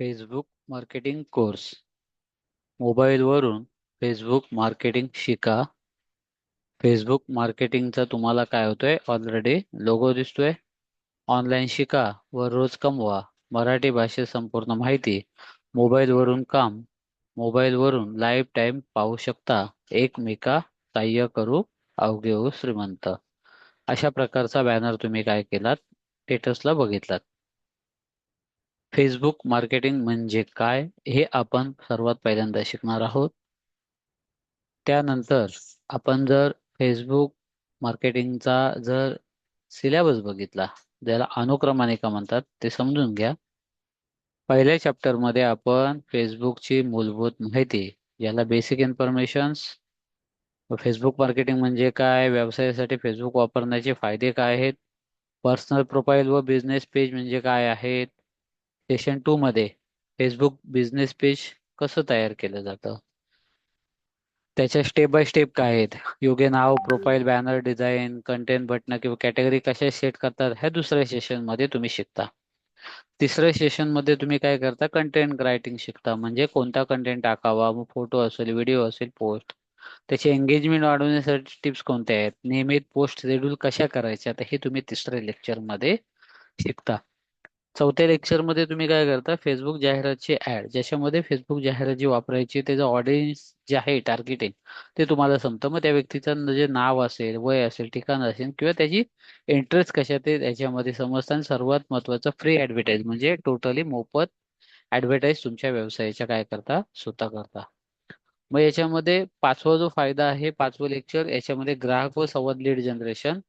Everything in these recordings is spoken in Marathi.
Facebook marketing course. मोबाईलवरून फेसबुक मार्केटिंग शिका. फेसबुक मार्केटिंगचा तुम्हाला काय होतोय? ऑलरेडी लोगो दिसतोय. ऑनलाईन शिका व रोज कमवा. मराठी भाषेत संपूर्ण माहिती. मोबाईलवरून काम. मोबाईलवरून लाईव्ह टाईम पाहू शकता. एकमेका सहाय्य करू अवघे हो श्रीमंत. अशा प्रकारचा बॅनर तुम्ही काय केलात? स्टेटसला बघितलात. फेसबुक मार्केटिंग म्हणजे काय हे आपण सर्वात पहिल्यांदा शिकणार आहोत. त्यानंतर आपण जर फेसबुक मार्केटिंगचा जर सिलेबस बघितला, ज्याला अनुक्रमणिका म्हणतात, ते समजून घ्या. पहिल्या चॅप्टरमध्ये आपण फेसबुकची मूलभूत माहिती, याला बेसिक इन्फॉर्मेशन्स, फेसबुक मार्केटिंग म्हणजे काय, व्यवसायासाठी फेसबुक वापरण्याचे फायदे काय आहेत, पर्सनल प्रोफाईल व बिझनेस पेज म्हणजे काय आहेत. सेशन 2 मध्ये फेसबुक बिझनेस पेज कसं तयार केलं जातं, त्याच्या स्टेप बाय स्टेप काय आहेत, योग्य नाव, profile, banner design, content, button किंवा कॅटेगरी कशा सेट करतात, ह्या दुसऱ्या सेशन मध्ये तुम्ही शिकता. तिसऱ्या सेशन मध्ये तुम्ही काय करता? कंटेंट रायटिंग शिकता. म्हणजे कोणता कंटेंट टाकावा, मग फोटो असेल, व्हिडिओ असेल, पोस्ट, त्याची एंगेजमेंट वाढवण्यासाठी टिप्स कोणत्या आहेत, नियमित पोस्ट शेड्यूल कशा करायच्या, तर हे तुम्ही तिसऱ्या लेक्चर मध्ये शिकता. चौथ्या लेक्चर मध्ये तुम्ही काय करता? फेसबुक जाहिरातची ऍड, ज्याच्यामध्ये फेसबुक जाहिरात जी वापरायची, त्याचं ऑडियन्स जे आहे, टार्गेटिंग, ते तुम्हाला समजतं. मग त्या व्यक्तीचं जे नाव असेल, वय असेल, ठिकाण असेल किंवा त्याची इंटरेस्ट कशात आहे त्याच्यामध्ये समजतं. आणि सर्वात महत्वाचं, फ्री ऍडव्हर्टाईज म्हणजे टोटली मोफत ऍडव्हर्टाईज तुमच्या व्यवसायाच्या काय करता? स्वतः करता. मग याच्यामध्ये पाचवा जो फायदा आहे, पाचवं लेक्चर, याच्यामध्ये ग्राहक व संवाद, लीड जनरेशन.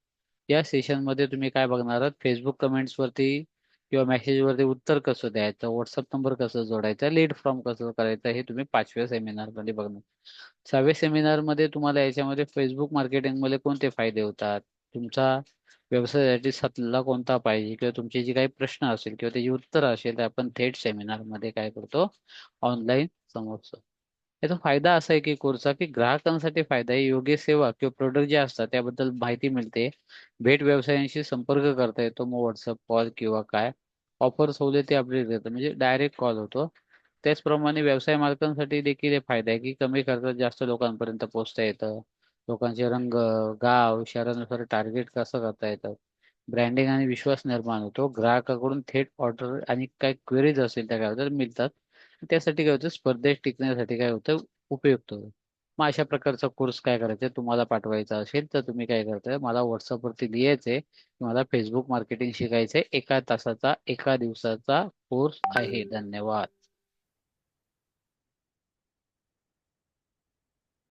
या सेशन मध्ये तुम्ही काय बघणार आहात? फेसबुक कमेंट्स वरती किंवा मेसेज वरती उत्तर कसं द्यायचं, व्हॉट्सअप नंबर कसं जोडायचा, लीड फॉर्म कसं करायचं, हे तुम्ही पाचव्या सेमिनार मध्ये बघणार. सहाव्या सेमिनार मध्ये तुम्हाला याच्यामध्ये फेसबुक मार्केटिंग मध्ये कोणते फायदे होतात, तुमचा व्यवसायासाठी सल्ला कोणता पाहिजे, किंवा तुमचे जे काही प्रश्न असेल किंवा त्याची उत्तर असेल, ते आपण थेट सेमिनार मध्ये काय करतो? ऑनलाईन समजतो. याचा फायदा असा आहे की कोर्सचा, की ग्राहकांसाठी फायदा आहे, योग्य सेवा किंवा प्रोडक्ट जे असतात त्याबद्दल माहिती मिळते, भेट व्यवसायांशी संपर्क करता येतो, मग व्हॉट्सअप कॉल किंवा काय ऑफर सवलती अपडेट देतात, म्हणजे डायरेक्ट कॉल होतो. त्याचप्रमाणे व्यवसाय मालकांसाठी देखील हे फायदा आहे की कमी खर्चात जास्त लोकांपर्यंत पोहोचता येतं. लोकांचे रंग, गाव, शहरानुसार टार्गेट कसं करता येतं. ब्रँडिंग आणि विश्वास निर्माण होतो. ग्राहकाकडून थेट ऑर्डर आणि काय क्वेरीज असेल त्या काय होतात? मिळतात. त्यासाठी काय होतं? स्पर्धेत टिकण्यासाठी काय होतं? उपयुक्त होतं. मग अशा प्रकारचा कोर्स काय करायचा, तुम्हाला पाठवायचा असेल तर तुम्ही काय करताय? मला व्हॉट्सअपवरती लिहायचंय की मला फेसबुक मार्केटिंग शिकायचंय, 1 तासाचा, 1 दिवसाचा कोर्स आहे. धन्यवाद.